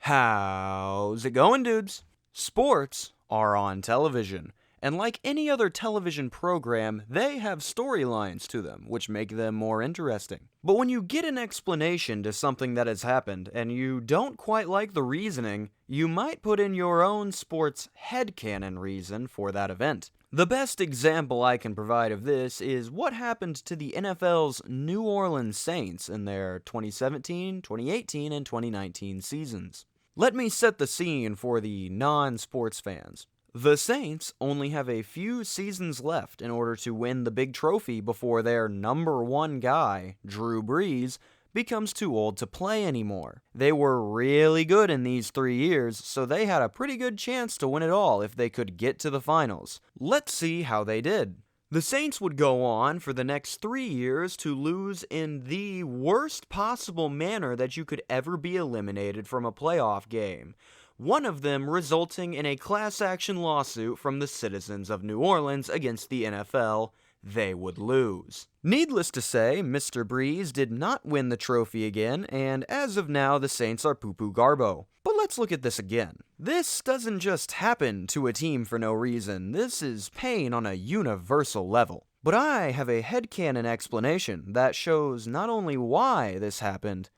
How's it going, dudes? Sports are on television, and like any other television program, they have storylines to them, which make them more interesting. But when you get an explanation to something that has happened, and you don't quite like the reasoning, you might put in your own sports headcanon reason for that event. The best example I can provide of this is what happened to the NFL's New Orleans Saints in their 2017, 2018, and 2019 seasons. Let me set the scene for the non-sports fans. The Saints only have a few seasons left in order to win the big trophy before their number one guy, Drew Brees, becomes too old to play anymore. They were really good in these 3 years, so they had a pretty good chance to win it all if they could get to the finals. Let's see how they did. The Saints would go on for the next 3 years to lose in the worst possible manner that you could ever be eliminated from a playoff game. One of them resulting in a class action lawsuit from the citizens of New Orleans against the NFL. They would lose. Needless to say, Mr. Breeze did not win the trophy again, and as of now, the Saints are poo-poo garbo. But let's look at this again. This doesn't just happen to a team for no reason. This is pain on a universal level. But I have a headcanon explanation that shows not only why this happened,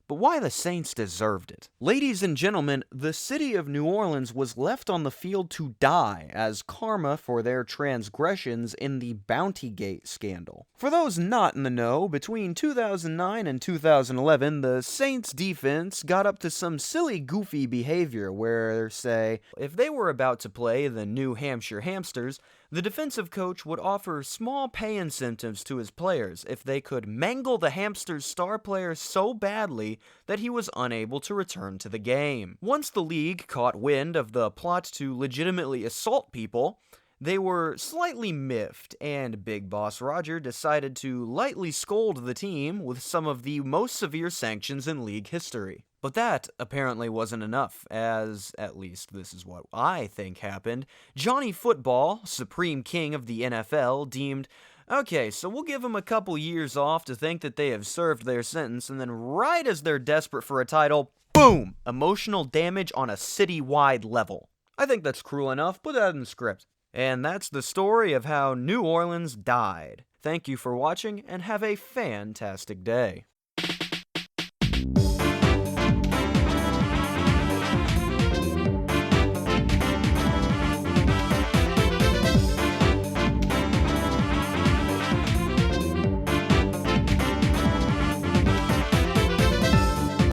but why the Saints deserved it. Ladies and gentlemen, the city of New Orleans was left on the field to die as karma for their transgressions in the Bountygate scandal. For those not in the know, between 2009 and 2011, the Saints defense got up to some silly goofy behavior where, say, if they were about to play the New Hampshire Hamsters, the defensive coach would offer small pay incentives to his players if they could mangle the Hamsters' star player so badly that he was unable to return to the game. Once the league caught wind of the plot to legitimately assault people, they were slightly miffed, and Big Boss Roger decided to lightly scold the team with some of the most severe sanctions in league history. But that apparently wasn't enough, as, at least this is what I think happened, Johnny Football, supreme king of the NFL, deemed, okay, so we'll give them a couple years off to think that they have served their sentence, and then right as they're desperate for a title, boom! Emotional damage on a city-wide level. I think that's cruel enough, put that in the script. And that's the story of how New Orleans died. Thank you for watching, and have a fantastic day.